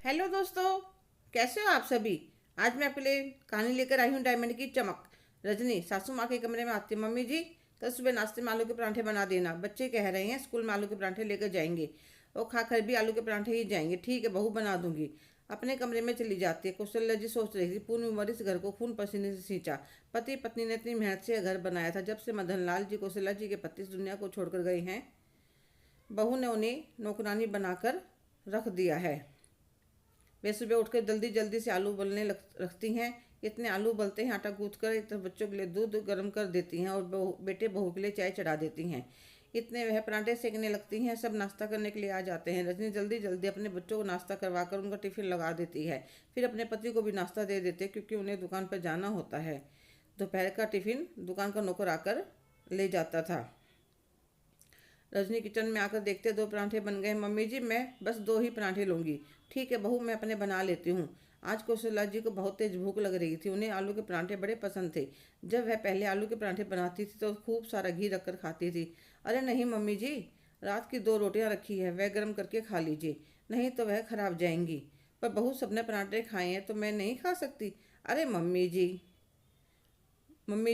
Hello दोस्तों, कैसे हो आप सभी। आज मैं आपके लिए कहानी लेकर आई हूँ डायमंड की चमक। रजनी सासू माँ के कमरे में आती है। मम्मी जी, कल सुबह नाश्ते में आलू के परांठे बना देना। बच्चे कह रहे हैं स्कूल में आलू के परांठे लेकर जाएंगे। वो खाकर भी आलू के परांठे ही जाएंगे। ठीक है बहू, बना दूंगी। अपने कमरे में चली जाती है। कौशल्या जी सोच रही थी, पूर्ण उम्र इस घर को खून पसीने से सींचा। पति पत्नी ने इतनी मेहनत से घर बनाया था। जब से मदन लाल जी कौशल्या जी के पति इस दुनिया को छोड़कर गए हैं, बहू ने उन्हें नौकरानी बनाकर रख दिया है। वे सुबह उठकर जल्दी जल्दी से आलू उबलने रखती हैं। इतने आलू उबलते हैं, आटा गूंथ कर एक तरफ बच्चों के लिए दूध गर्म कर देती हैं और बेटे बहू के लिए चाय चढ़ा देती हैं। इतने वह परांठे सेकने लगती हैं। सब नाश्ता करने के लिए आ जाते हैं। रजनी जल्दी जल्दी अपने बच्चों को नाश्ता करवाकर उनका टिफिन लगा देती है। फिर अपने पति को भी नाश्ता दे देते हैं, क्योंकि उन्हें दुकान पर जाना होता है। दोपहर का टिफिन दुकान का नौकर आकर ले जाता था। रजनी किचन में आकर देखते दो परांठे बन गए। मम्मी जी, मैं बस दो ही परांठे लूँगी। ठीक है बहू, मैं अपने बना लेती हूँ। आज कौशल्या जी को बहुत तेज भूख लग रही थी। उन्हें आलू के परांठे बड़े पसंद थे। जब वह पहले आलू के परांठे बनाती थी तो खूब सारा घी रखकर खाती थी। अरे नहीं मम्मी जी, रात की दो रोटियां रखी है, वह गर्म करके खा लीजिए, नहीं तो वह खराब जाएंगी। पर बहू, सबने परांठे खाए हैं तो मैं नहीं खा सकती। अरे मम्मी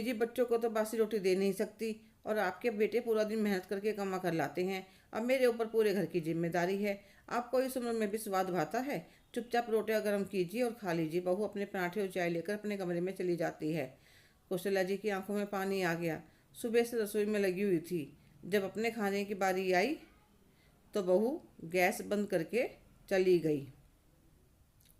जी, बच्चों को तो बासी रोटी दे नहीं सकती। और आपके बेटे पूरा दिन मेहनत करके कमा कर लाते हैं। अब मेरे ऊपर पूरे घर की जिम्मेदारी है। आपको इस उम्र में भी स्वाद भाता है। चुपचाप रोटियां गर्म कीजिए और खा लीजिए। बहू अपने पराठे और चाय लेकर अपने कमरे में चली जाती है। कौशल्या जी की आंखों में पानी आ गया। सुबह से रसोई में लगी हुई थी। जब अपने खाने की बारी आई तो बहू गैस बंद करके चली गई।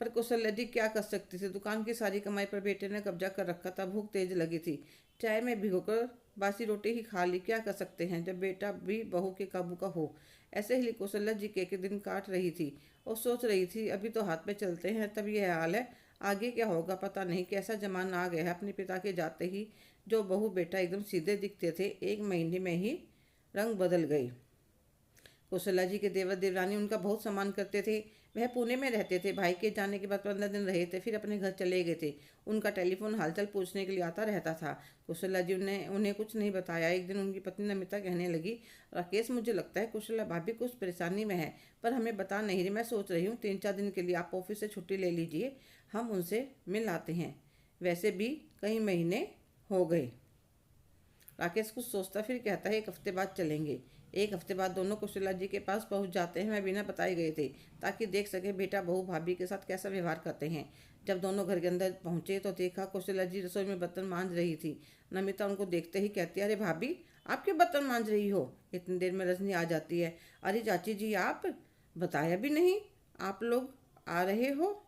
पर कौशल्या जी क्या कर सकती थी। दुकान की सारी कमाई पर बेटे ने कब्जा कर रखा था। भूख तेज लगी थी। चाय में भिगोकर बासी रोटी ही खा ली। क्या कर सकते हैं जब बेटा भी बहू के काबू का हो। ऐसे ही कौशल्या जी के दिन काट रही थी और सोच रही थी, अभी तो हाथ पे चलते हैं, तब यह हाल है, आगे क्या होगा पता नहीं। कैसा जमाना आ गया है। अपने पिता के जाते ही जो बहू बेटा एकदम सीधे दिखते थे, एक महीने में ही रंग बदल गई। कौशल्या जी के देवर देवरानी उनका बहुत सम्मान करते थे। वह पुणे में रहते थे। भाई के जाने के बाद 15 दिन रहे थे, फिर अपने घर चले गए थे। उनका टेलीफोन हालचाल पूछने के लिए आता रहता था। कौशल्या जी ने उन्हें कुछ नहीं बताया। एक दिन उनकी पत्नी नमिता कहने लगी, राकेश, मुझे लगता है कौशल्या भाभी कुछ परेशानी में है, पर हमें बता नहीं रही। मैं सोच रही हूँ 3-4 दिन के लिए आप ऑफिस से छुट्टी ले लीजिए, हम उनसे मिल आते हैं। वैसे भी कई महीने हो गए। राकेश कुछ सोचता फिर कहता है, 1 हफ्ते बाद चलेंगे। 1 हफ्ते बाद दोनों कौशल्या जी के पास पहुंच जाते हैं। वह बिना बताए गए थे, ताकि देख सके बेटा बहू भाभी के साथ कैसा व्यवहार करते हैं। जब दोनों घर के अंदर पहुंचे तो देखा कौशल्या जी रसोई में बर्तन मांज रही थी। नमिता उनको देखते ही कहती है, अरे भाभी, आप क्यों बर्तन मांज रही हो। इतनी देर में रजनी आ जाती है। अरे चाची जी, आप बताया भी नहीं, आप लोग आ रहे हो।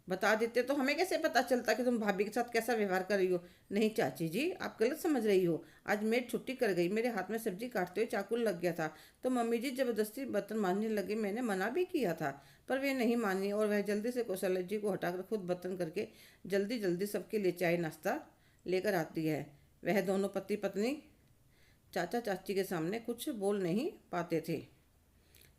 बता देते तो हमें कैसे पता चलता कि तुम भाभी के साथ कैसा व्यवहार कर रही हो। नहीं चाची जी, आप गलत समझ रही हो। आज मेड छुट्टी कर गई, मेरे हाथ में सब्जी काटते हुए चाकू लग गया था, तो मम्मी जी जबरदस्ती बर्तन मांजने लगे। मैंने मना भी किया था, पर वे नहीं मानी और वह जल्दी से कौशल्या जी को हटाकर खुद बर्तन करके जल्दी जल्दी सबके लिए चाय नाश्ता लेकर आती है। वह दोनों पति पत्नी चाचा चाची के सामने कुछ बोल नहीं पाते थे।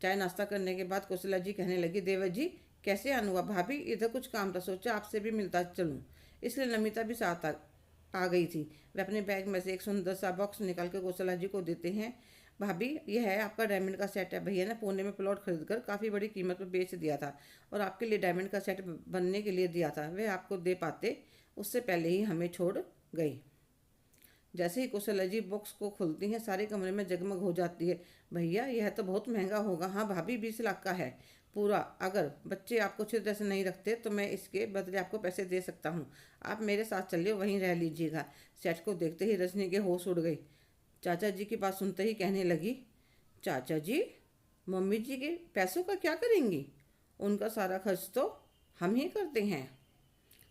चाय नाश्ता करने के बाद कौशल्या जी कहने लगी, देवर जी, कैसे आना हुआ। भाभी, इधर कुछ काम था, सोचा आपसे भी मिलता चलूं, इसलिए नमिता भी साथ आ गई थी। वे अपने बैग में से एक सुंदर सा बॉक्स निकाल कर कौशल्या जी को देते हैं। भाभी, यह है आपका डायमंड का सेट है। भैया ने पुणे में प्लॉट खरीद कर काफ़ी बड़ी कीमत पर बेच दिया था और आपके लिए डायमंड का सेट बनने के लिए दिया था। वे आपको दे पाते, उससे पहले ही हमें छोड़ गई। जैसे ही कौशल्या जी बॉक्स को खोलती हैं, सारे कमरे में जगमग हो जाती है। भैया, यह तो बहुत महंगा होगा। हाँ भाभी, 20 लाख का है पूरा। अगर बच्चे आपको अच्छी तरह से नहीं रखते तो मैं इसके बदले आपको पैसे दे सकता हूँ। आप मेरे साथ चलिए, वहीं रह लीजिएगा। सेठ को देखते ही रजनी के होश उड़ गई। चाचा जी की बात सुनते ही कहने लगी, चाचा जी, मम्मी जी के पैसों का क्या करेंगी। उनका सारा खर्च तो हम ही करते हैं।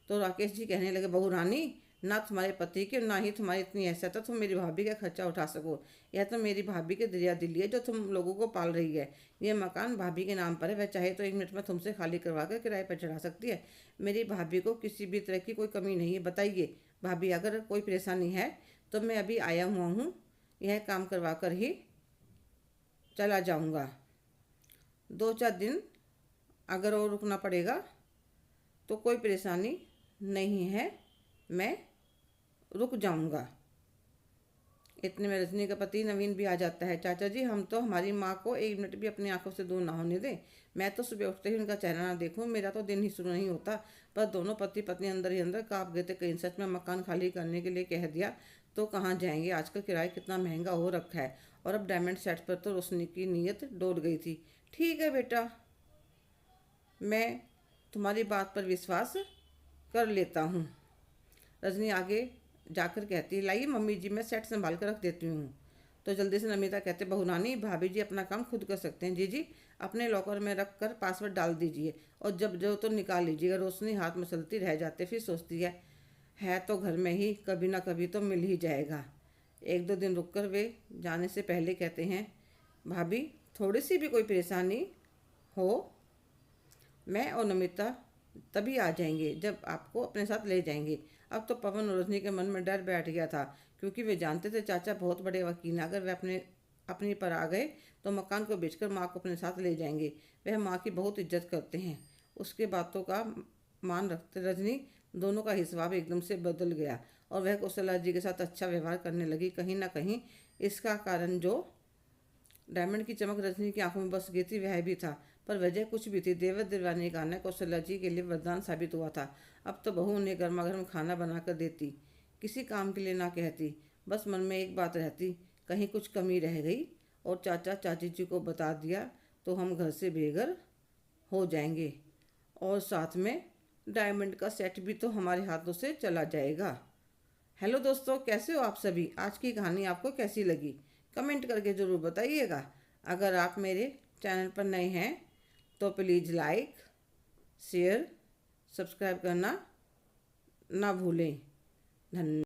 तो राकेश जी कहने लगे, बहू रानी, ना तुम्हारे पति की ना ही तुम्हारी इतनी हैसियत है तुम मेरी भाभी का खर्चा उठा सको। यह तो मेरी भाभी की दरिया दिली है जो तुम लोगों को पाल रही है। यह मकान भाभी के नाम पर है। वह चाहे तो 1 मिनट में तुमसे खाली करवा कर किराए पर चढ़ा सकती है। मेरी भाभी को किसी भी तरह की कोई कमी नहीं है। बताइए भाभी, अगर कोई परेशानी है तो मैं अभी आया हुआ हूँ, यह काम करवा कर ही चला जाऊँगा। 2-4 दिन अगर और रुकना पड़ेगा तो कोई परेशानी नहीं है, मैं रुक जाऊंगा। इतने में रजनी का पति नवीन भी आ जाता है। चाचा जी, हम तो हमारी माँ को 1 मिनट भी अपनी आंखों से दूर ना होने दें। मैं तो सुबह उठते ही उनका चेहरा ना देखूं, मेरा तो दिन ही शुरू नहीं होता। पर दोनों पति पत्नी अंदर ही अंदर काँप गए थे। कहीं सच में मकान खाली करने के लिए कह दिया तो कहाँ जाएंगे? आजकल किराया कितना महंगा हो रखा है। और अब डायमंड सेट पर तो रोशनी की नीयत डोल गई थी। ठीक है बेटा, मैं तुम्हारी बात पर विश्वास कर लेता हूँ। रजनी आगे जाकर कहती है, लाइए मम्मी जी, मैं सेट संभाल कर रख देती हूँ। तो जल्दी से नमिता कहते, बहू नानी, भाभी जी अपना काम खुद कर सकते हैं। जी जी, अपने लॉकर में रख कर पासवर्ड डाल दीजिए और जब जो तो निकाल लीजिएगा। रोशनी हाथ में चलती रह जाते, फिर सोचती है तो घर में ही कभी ना कभी तो मिल ही जाएगा। 1-2 दिन रुककर वे जाने से पहले कहते हैं, भाभी थोड़ी सी भी कोई परेशानी हो, मैं और नमिता तभी आ जाएंगे जब आपको अपने साथ ले जाएंगे। अब तो पवन और रजनी के मन में डर बैठ गया था, क्योंकि वे जानते थे चाचा बहुत बड़े वकील हैं। अगर वे अपनी पर आ गए तो मकान को बेचकर माँ को अपने साथ ले जाएंगे। वह माँ की बहुत इज्जत करते हैं। उसके बातों का मान रखते रजनी दोनों का हिसाब एकदम से बदल गया और वह कौशल्या जी के साथ अच्छा व्यवहार करने लगी। कहीं ना कहीं इसका कारण जो डायमंड की चमक रजनी की आंखों में बस गई थी वह भी था, पर वजह कुछ भी थी, देवर देवरानी का आना कौशल्या जी के लिए वरदान साबित हुआ था। अब तो बहू उन्हें गर्मा गर्म खाना बनाकर देती, किसी काम के लिए ना कहती। बस मन में एक बात रहती, कहीं कुछ कमी रह गई और चाचा चाची जी को बता दिया तो हम घर से बेघर हो जाएंगे और साथ में डायमंड का सेट भी तो हमारे हाथों से चला जाएगा। हेलो दोस्तों, कैसे हो आप सभी? आज की कहानी आपको कैसी लगी? कमेंट करके ज़रूर बताइएगा। अगर आप मेरे चैनल पर नए हैं तो प्लीज़ लाइक, शेयर, सब्सक्राइब करना ना भूलें। धन्यवाद।